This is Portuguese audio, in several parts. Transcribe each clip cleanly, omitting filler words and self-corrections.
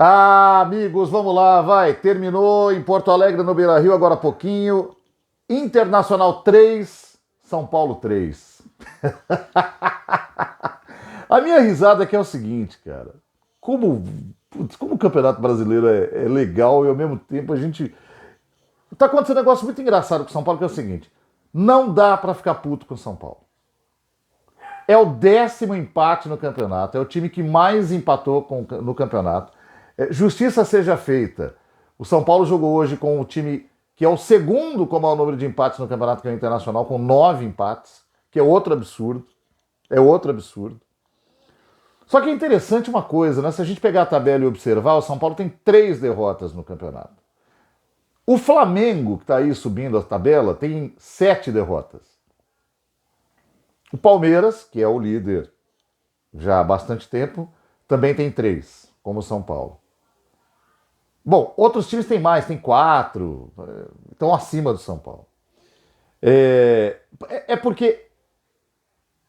Ah, amigos, vamos lá, vai. Terminou em Porto Alegre, no Beira-Rio, agora há pouquinho. Internacional 3, São Paulo 3. A minha risada aqui é o seguinte, cara. Como, como o Campeonato Brasileiro é legal e ao mesmo tempo a gente... Tá acontecendo um negócio muito engraçado com o São Paulo, que é o seguinte. Não dá pra ficar puto com o São Paulo. É o 10º empate no campeonato. É o time que mais empatou no campeonato. Justiça seja feita. O São Paulo jogou hoje com o time que é o segundo como é o número de empates no campeonato, que é o Internacional, com 9 empates, que é outro absurdo. É outro absurdo. Só que é interessante uma coisa, né? Se a gente pegar a tabela e observar, o São Paulo tem 3 derrotas no campeonato. O Flamengo, que está aí subindo a tabela, tem 7 derrotas. O Palmeiras, que é o líder já há bastante tempo, também tem 3, como o São Paulo. Bom, outros times têm mais, tem 4, estão acima do São Paulo. É porque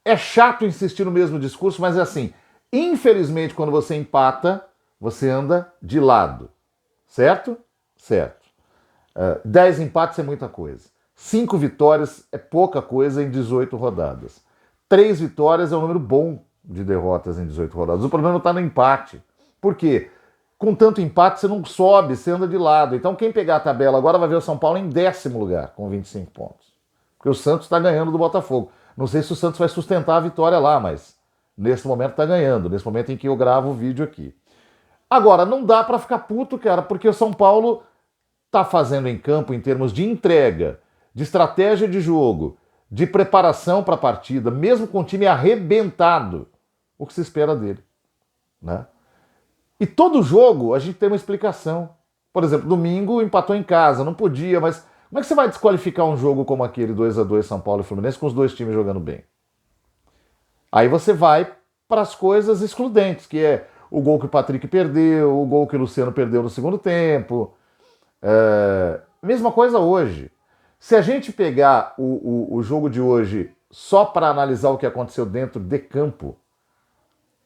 é chato insistir no mesmo discurso, mas é assim, infelizmente quando você empata, você anda de lado, certo? Certo. 10 empates é muita coisa. 5 vitórias é pouca coisa em 18 rodadas. 3 vitórias é um número bom de derrotas em 18 rodadas. O problema está no empate. Por quê? Com tanto empate você não sobe, você anda de lado. Então quem pegar a tabela agora vai ver o São Paulo em 10º lugar, com 25 pontos. Porque o Santos está ganhando do Botafogo. Não sei se o Santos vai sustentar a vitória lá, mas nesse momento está ganhando. Nesse momento em que eu gravo o vídeo aqui. Agora, não dá para ficar puto, cara, porque o São Paulo está fazendo em campo em termos de entrega, de estratégia de jogo, de preparação para a partida, mesmo com o time arrebentado, o que se espera dele, né? E todo jogo a gente tem uma explicação. Por exemplo, domingo empatou em casa, não podia, mas como é que você vai desqualificar um jogo como aquele 2-2 São Paulo e Fluminense com os dois times jogando bem? Aí você vai para as coisas excludentes, que é o gol que o Patrick perdeu, o gol que o Luciano perdeu no segundo tempo. Mesma coisa hoje. Se a gente pegar o jogo de hoje só para analisar o que aconteceu dentro de campo,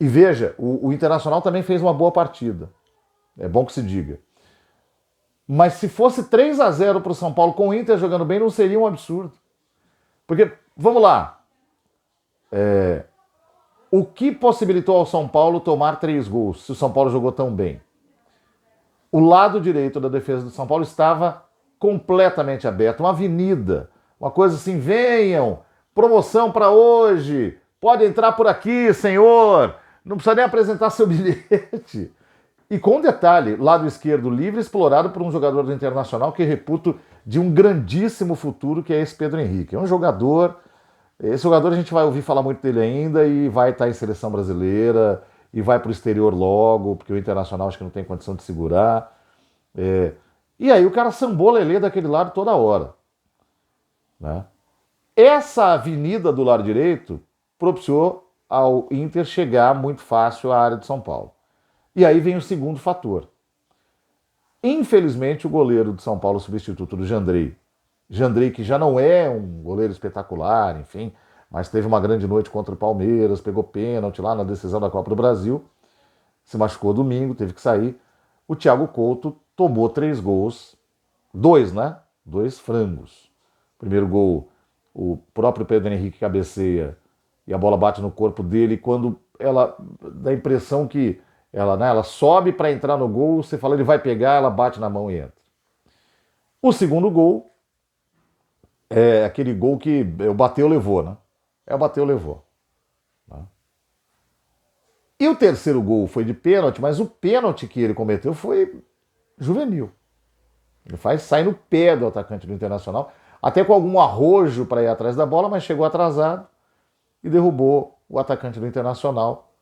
e veja, o Internacional também fez uma boa partida. É bom que se diga. Mas se fosse 3-0 para o São Paulo com o Inter jogando bem, não seria um absurdo. Porque, vamos lá, o que possibilitou ao São Paulo tomar 3 gols, se o São Paulo jogou tão bem? O lado direito da defesa do São Paulo estava completamente aberto, uma avenida, uma coisa assim, venham, promoção para hoje, pode entrar por aqui, senhor, não precisa nem apresentar seu bilhete. E com detalhe, lado esquerdo livre, explorado por um jogador do Internacional que reputo de um grandíssimo futuro, que é esse Pedro Henrique. É um jogador, esse jogador a gente vai ouvir falar muito dele ainda e vai estar em seleção brasileira e vai para o exterior logo, porque o Internacional acho que não tem condição de segurar. E aí o cara sambou lelê daquele lado toda hora, né? Essa avenida do lado direito propiciou ao Inter chegar muito fácil à área de São Paulo. E aí vem o segundo fator. Infelizmente, o goleiro de São Paulo, substituto do Jandrei, que já não é um goleiro espetacular, enfim, mas teve uma grande noite contra o Palmeiras, pegou pênalti lá na decisão da Copa do Brasil, se machucou domingo, teve que sair. O Thiago Couto tomou 3 gols, 2, né? 2 frangos. Primeiro gol, o próprio Pedro Henrique cabeceia e a bola bate no corpo dele, quando ela dá a impressão que ela sobe para entrar no gol, você fala, ele vai pegar, ela bate na mão e entra. O segundo gol é aquele gol que o bateu, levou, né? É o bateu, levou. Né? E o terceiro gol foi de pênalti, mas o pênalti que ele cometeu foi juvenil. Ele sai no pé do atacante do Internacional, até com algum arrojo para ir atrás da bola, mas chegou atrasado e derrubou o atacante do Internacional.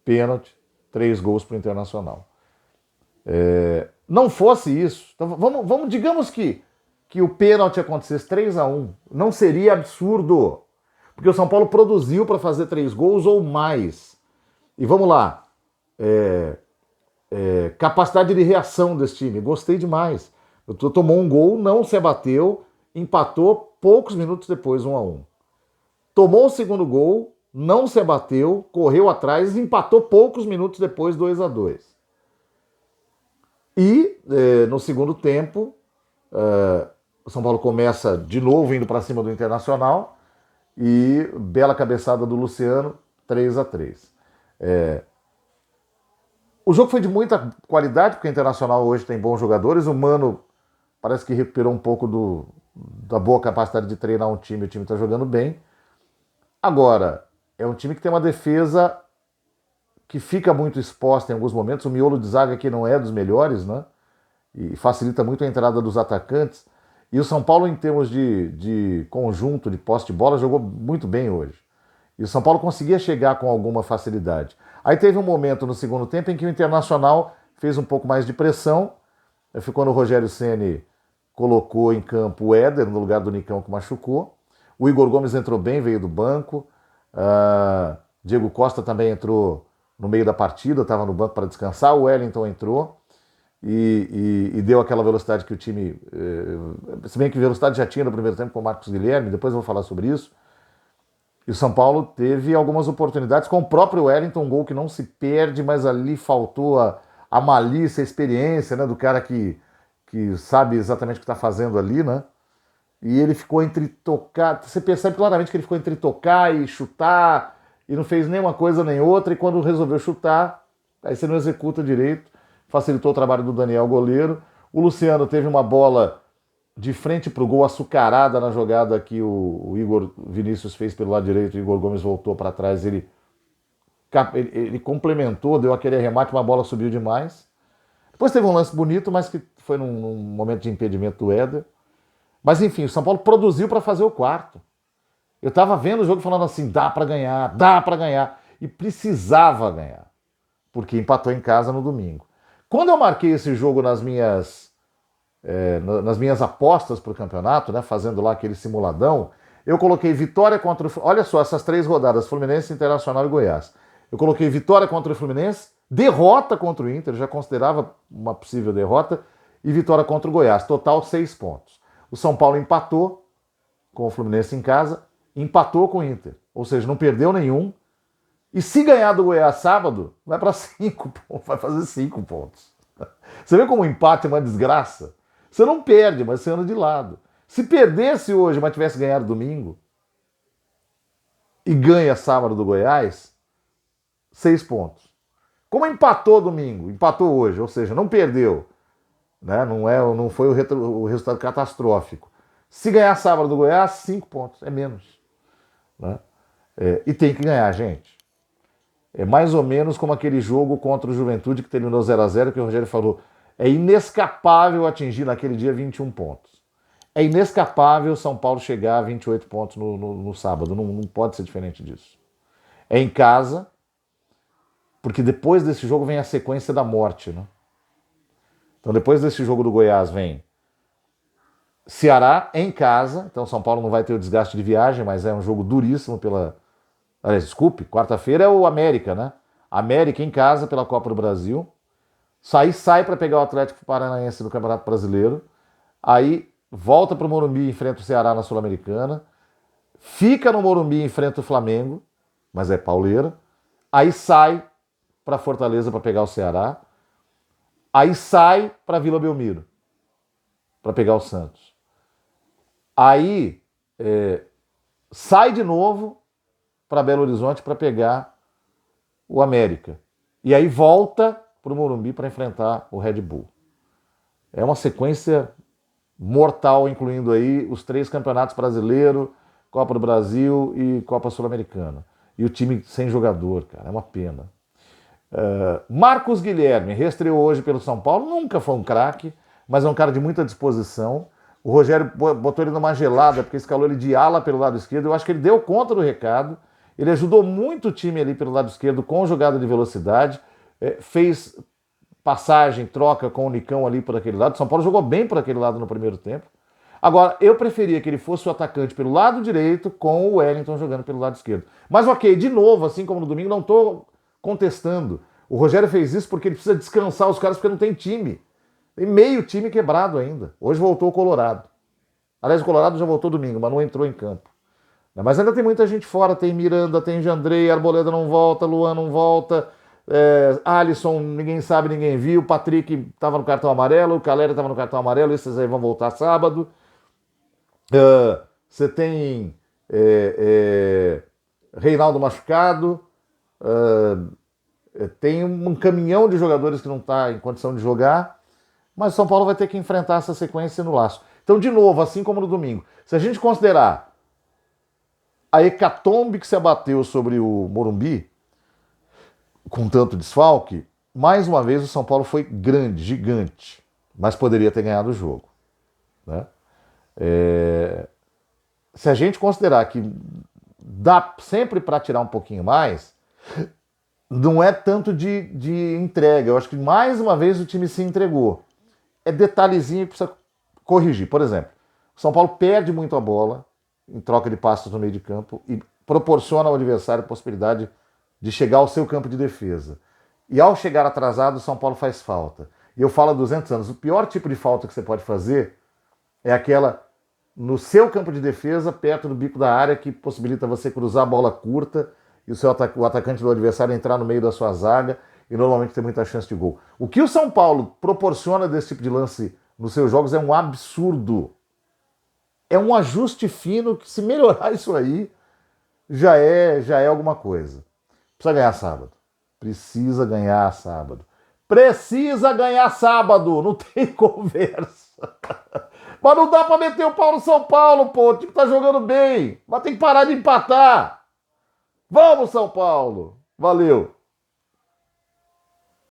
Pênalti, 3 gols para o Internacional. Não fosse isso, então vamos digamos que o pênalti acontecesse 3-1, não seria absurdo, porque o São Paulo produziu para fazer 3 gols ou mais. E vamos lá, capacidade de reação desse time, gostei demais. Tomou um gol, não se abateu, empatou poucos minutos depois, 1-1. Tomou o segundo gol, não se abateu, correu atrás e empatou poucos minutos depois, 2-2. E no segundo tempo, o São Paulo começa de novo indo para cima do Internacional e bela cabeçada do Luciano, 3-3. O jogo foi de muita qualidade, porque o Internacional hoje tem bons jogadores. O Mano parece que recuperou um pouco da boa capacidade de treinar um time. O time está jogando bem. Agora, é um time que tem uma defesa que fica muito exposta em alguns momentos. O miolo de zaga aqui não é dos melhores, né? E facilita muito a entrada dos atacantes. E o São Paulo, em termos de conjunto, de posse de bola, jogou muito bem hoje. E o São Paulo conseguia chegar com alguma facilidade. Aí teve um momento no segundo tempo em que o Internacional fez um pouco mais de pressão. Foi quando o Rogério Ceni colocou em campo o Éder no lugar do Nicão, que machucou. O Igor Gomes entrou bem, veio do banco. Diego Costa também entrou no meio da partida, estava no banco para descansar. O Wellington entrou e deu aquela velocidade que o time... se bem que velocidade já tinha no primeiro tempo com o Marcos Guilherme, depois eu vou falar sobre isso. E o São Paulo teve algumas oportunidades com o próprio Wellington, um gol que não se perde, mas ali faltou a malícia, a experiência, né, do cara que sabe exatamente o que está fazendo ali, né? E ele ficou entre tocar, você percebe claramente que ele ficou entre tocar e chutar, e não fez nem uma coisa nem outra, e quando resolveu chutar, aí você não executa direito, facilitou o trabalho do Daniel, goleiro. O Luciano teve uma bola de frente para o gol, açucarada na jogada que o Igor Vinícius fez pelo lado direito, o Igor Gomes voltou para trás, ele complementou, deu aquele arremate, uma bola subiu demais. Depois teve um lance bonito, mas que foi num momento de impedimento do Éder. Mas enfim, o São Paulo produziu para fazer o quarto. Eu estava vendo o jogo falando assim, dá para ganhar. E precisava ganhar, porque empatou em casa no domingo. Quando eu marquei esse jogo nas minhas apostas para o campeonato, né, fazendo lá aquele simuladão, eu coloquei vitória contra o... Olha só, essas 3 rodadas, Fluminense, Internacional e Goiás. Eu coloquei vitória contra o Fluminense, derrota contra o Inter, já considerava uma possível derrota, e vitória contra o Goiás, total 6 pontos. O São Paulo empatou com o Fluminense em casa, empatou com o Inter, ou seja, não perdeu nenhum, e se ganhar do Goiás sábado, vai para 5 pontos, vai fazer 5 pontos. Você vê como o empate é uma desgraça? Você não perde, mas você anda de lado. Se perdesse hoje, mas tivesse ganhado domingo, e ganha sábado do Goiás, 6 pontos. Como empatou domingo, empatou hoje, ou seja, não perdeu, né? Não foi o resultado catastrófico. Se ganhar sábado do Goiás, 5 pontos, é menos. Né? E tem que ganhar, gente. É mais ou menos como aquele jogo contra o Juventude que terminou 0-0, que o Rogério falou, é inescapável atingir naquele dia 21 pontos. É inescapável São Paulo chegar a 28 pontos no sábado. Não pode ser diferente disso. É em casa, porque depois desse jogo vem a sequência da morte, né? Então depois desse jogo do Goiás vem Ceará em casa. Então São Paulo não vai ter o desgaste de viagem, mas é um jogo duríssimo pela... Aliás, desculpe, quarta-feira é o América, né? América em casa pela Copa do Brasil. Sai para pegar o Atlético Paranaense no Campeonato Brasileiro. Aí volta para o Morumbi e enfrenta o Ceará na Sul-Americana. Fica no Morumbi e enfrenta o Flamengo, mas é pauleira. Aí sai para Fortaleza para pegar o Ceará. Aí sai para Vila Belmiro para pegar o Santos. Aí sai de novo para Belo Horizonte para pegar o América. E aí volta para o Morumbi para enfrentar o Red Bull. É uma sequência mortal, incluindo aí os 3 campeonatos brasileiros, Copa do Brasil e Copa Sul-Americana. E o time sem jogador, cara, é uma pena. Marcos Guilherme reestreou hoje pelo São Paulo, nunca foi um craque, mas é um cara de muita disposição. O Rogério botou ele numa gelada, porque escalou ele de ala pelo lado esquerdo. Eu acho que ele deu conta do recado. Ele ajudou muito o time ali pelo lado esquerdo com jogada de velocidade. Fez passagem, troca com o Nicão ali por aquele lado. São Paulo jogou bem por aquele lado no primeiro tempo. Agora, eu preferia que ele fosse o atacante pelo lado direito com o Wellington jogando pelo lado esquerdo. Mas ok, de novo, assim como no domingo, não estou contestando. O Rogério fez isso porque ele precisa descansar os caras porque não tem time. Tem meio time quebrado ainda. Hoje voltou o Colorado. Aliás, o Colorado já voltou domingo, mas não entrou em campo. Mas ainda tem muita gente fora. Tem Miranda, tem Jandrei, Arboleda não volta, Luan não volta. Alisson, ninguém sabe, ninguém viu. Patrick estava no cartão amarelo, o Calera estava no cartão amarelo, esses aí vão voltar sábado. Você tem Reinaldo machucado, tem um caminhão de jogadores que não está em condição de jogar, mas o São Paulo vai ter que enfrentar essa sequência no laço. Então, de novo, assim como no domingo, se a gente considerar a hecatombe que se abateu sobre o Morumbi, com tanto desfalque, mais uma vez o São Paulo foi grande, gigante, mas poderia ter ganhado o jogo, né? Se a gente considerar que dá sempre para tirar um pouquinho mais, não é tanto de entrega. Eu acho que mais uma vez o time se entregou. É detalhezinho que precisa corrigir. Por exemplo, o São Paulo perde muito a bola em troca de passos no meio de campo e proporciona ao adversário a possibilidade de chegar ao seu campo de defesa. E ao chegar atrasado, o São Paulo faz falta. E eu falo há 200 anos, o pior tipo de falta que você pode fazer é aquela no seu campo de defesa, perto do bico da área, que possibilita você cruzar a bola curta e o atacante do adversário entrar no meio da sua zaga e normalmente ter muita chance de gol. O que o São Paulo proporciona desse tipo de lance nos seus jogos é um absurdo. É um ajuste fino que, se melhorar isso aí, já é alguma coisa. Precisa ganhar sábado. Precisa ganhar sábado. Precisa ganhar sábado. Não tem conversa. Mas não dá pra meter o pau no São Paulo, pô. O time tá jogando bem. Mas tem que parar de empatar. Vamos, São Paulo. Valeu.